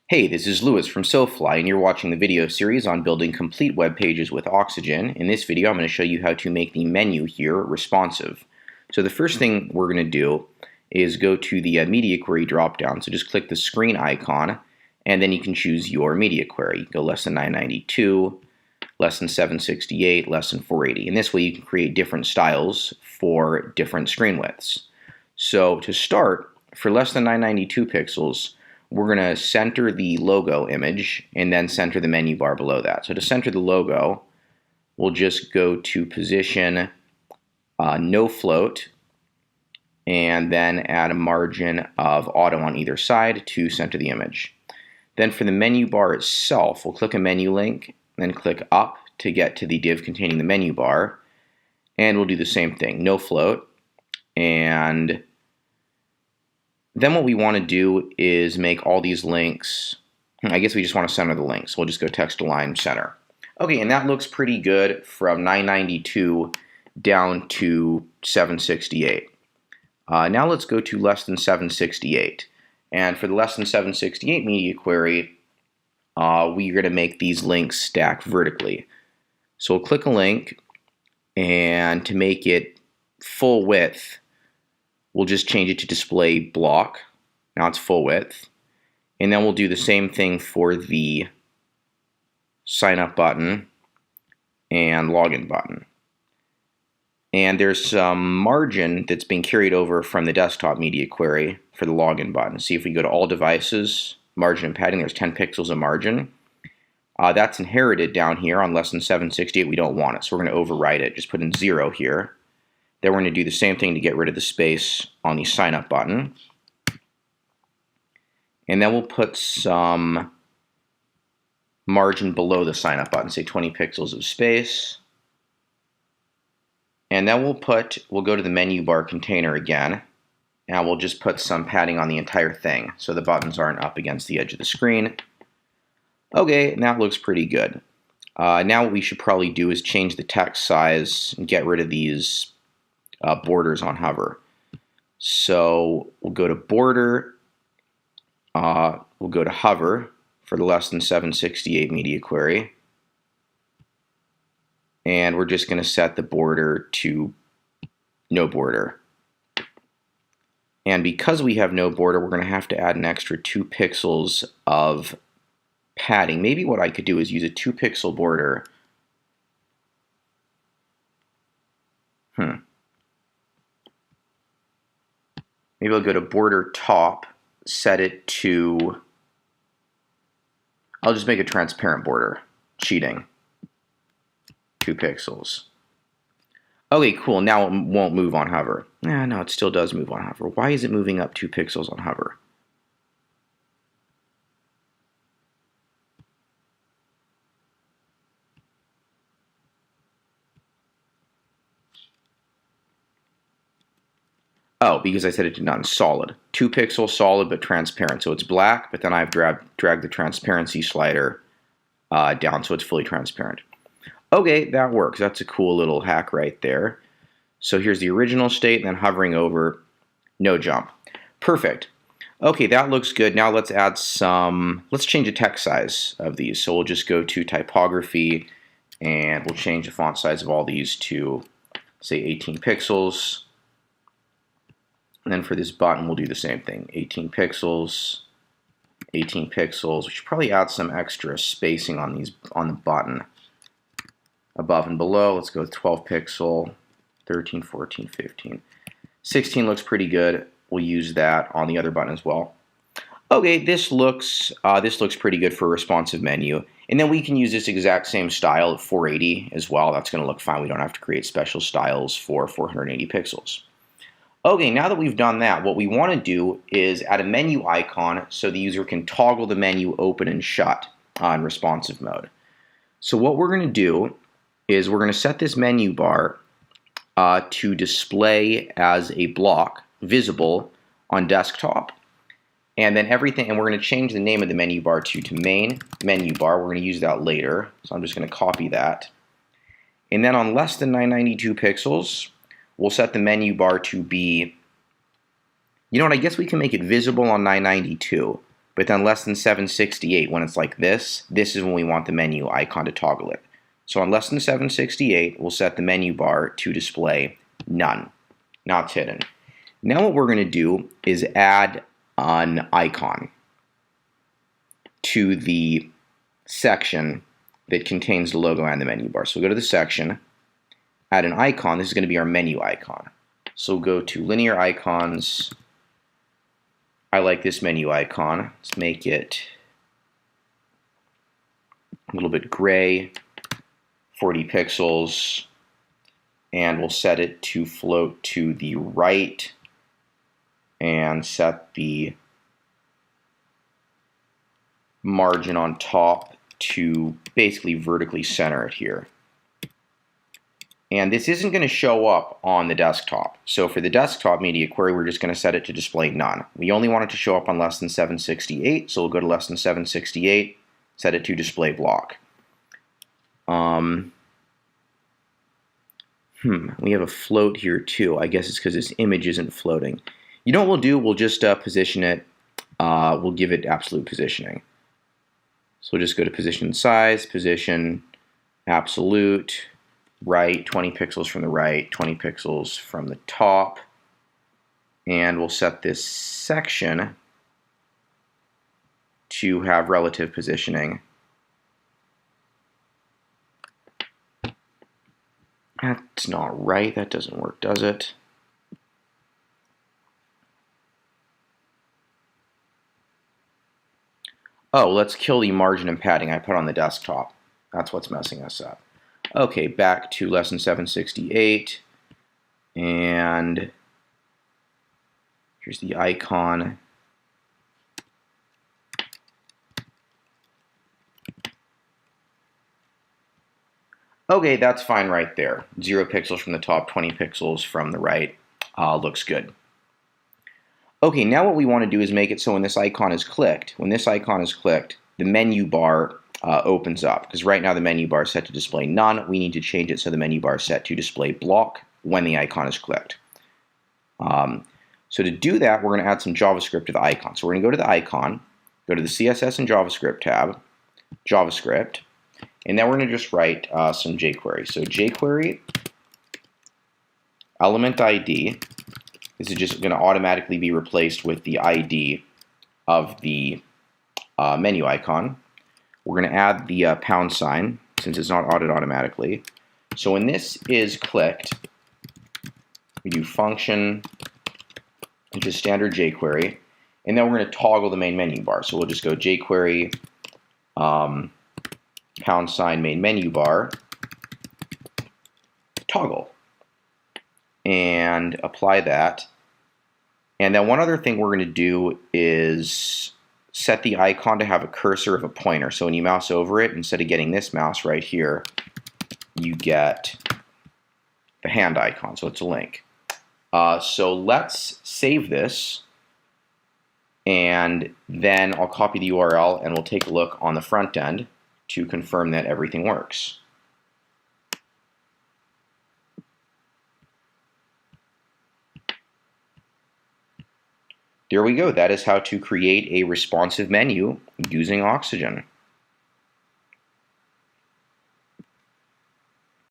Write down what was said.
Hey, this is Lewis from SoFly, and you're watching the video series on building complete web pages with Oxygen. In this video, I'm going to show you how to make the menu here responsive. So the first thing we're going to do is go to the media query dropdown. So just click the screen icon, and then you can choose your media query. You can go less than 992, less than 768, less than 480. And this way you can create different styles for different screen widths. So to start, for less than 992 pixels, we're going to center the logo image and then center the menu bar below that. So to center the logo, we'll just go to position, no float, and then add a margin of auto on either side to center the image. Then for the menu bar itself, we'll click a menu link, then click up to get to the div containing the menu bar, and we'll do the same thing, no float, and then what we want to do is make all these links, I guess we just want to center the links, so we'll just go text align center. Okay, and that looks pretty good from 992 down to 768. Now let's go to less than 768. And for the less than 768 media query, we're going to make these links stack vertically. So we'll click a link, and to make it full width, we'll just change it to display block. Now it's full width. And then we'll do the same thing for the sign up button and login button. And there's some margin that's being carried over from the desktop media query for the login button. See, if we go to all devices, margin and padding, there's 10 pixels of margin. That's inherited down here on less than 768. We don't want it, so we're going to overwrite it. Just put in 0 here. Then we're going to do the same thing to get rid of the space on the sign up button. And then we'll put some margin below the sign up button, say 20 pixels of space. And then we'll go to the menu bar container again, and we'll just put some padding on the entire thing so the buttons aren't up against the edge of the screen. Okay, and that looks pretty good. Now what we should probably do is change the text size and get rid of these borders on hover. So we'll go to border, we'll go to hover for the less than 768 media query, and we're just going to set the border to no border. And because we have no border, we're going to have to add an extra 2 pixels of padding. Maybe what I could do is use a 2 pixel border. Maybe I'll go to border top, set it to, I'll just make a transparent border, cheating, 2 pixels. Okay, cool, now it won't move on hover. No, it still does move on hover. Why is it moving up 2 pixels on hover? Oh, because I set it to none, solid. 2 pixels solid but transparent. So it's black, but then I've dragged the transparency slider down so it's fully transparent. Okay, that works. That's a cool little hack right there. So here's the original state, and then hovering over, no jump. Perfect. Okay, that looks good. Now let's add let's change the text size of these. So we'll just go to typography, and we'll change the font size of all these to, say, 18 pixels. And then for this button, we'll do the same thing. 18 pixels, 18 pixels. We should probably add some extra spacing on the button. Above and below, let's go with 12 pixel, 13, 14, 15. 16 looks pretty good. We'll use that on the other button as well. Okay, this looks pretty good for a responsive menu. And then we can use this exact same style at 480 as well. That's going to look fine. We don't have to create special styles for 480 pixels. Okay, now that we've done that, what we want to do is add a menu icon so the user can toggle the menu open and shut in responsive mode. So what we're going to do is we're going to set this menu bar to display as a block visible on desktop. And then we're going to change the name of the menu bar to main menu bar. We're going to use that later. So I'm just going to copy that. And then on less than 992 pixels, we'll set the menu bar to be, you know what, I guess we can make it visible on 992. But then less than 768, when it's like this is when we want the menu icon to toggle it. So on less than 768, we'll set the menu bar to display none. Now it's hidden. Now what we're going to do is add an icon to the section that contains the logo and the menu bar. So we'll go to the section, add an icon. This is going to be our menu icon. So we'll go to linear icons. I like this menu icon. Let's make it a little bit gray, 40 pixels, and we'll set it to float to the right and set the margin on top to basically vertically center it here. And this isn't going to show up on the desktop. So for the desktop media query, we're just going to set it to display none. We only want it to show up on less than 768, so we'll go to less than 768, set it to display block. We have a float here too. I guess it's because this image isn't floating. You know what we'll do? We'll just position it. We'll give it absolute positioning. So we'll just go to position size, position, absolute, right, 20 pixels from the right, 20 pixels from the top. And we'll set this section to have relative positioning. That's not right. That doesn't work, does it? Oh, let's kill the margin and padding I put on the desktop. That's what's messing us up. Okay, back to less than 768. And here's the icon. Okay, that's fine right there. 0 pixels from the top, 20 pixels from the right. Looks good. Okay, now what we want to do is make it so when this icon is clicked, the menu bar opens up. Because right now the menu bar is set to display none. We need to change it so the menu bar is set to display block when the icon is clicked. So to do that, we're going to add some JavaScript to the icon. So we're going to go to the icon, go to the CSS and JavaScript tab, JavaScript, and then we're going to just write some jQuery. So jQuery element ID. This is just going to automatically be replaced with the ID of the menu icon. We're going to add the pound sign since it's not added automatically. So when this is clicked, we do function, which is standard jQuery, and then we're going to toggle the main menu bar. So we'll just go jQuery pound sign main menu bar toggle and apply that. And then one other thing we're going to do is set the icon to have a cursor of a pointer. So when you mouse over it, instead of getting this mouse right here, you get the hand icon. So it's a link. So let's save this, and then I'll copy the URL and we'll take a look on the front end to confirm that everything works. There we go. That is how to create a responsive menu using Oxygen.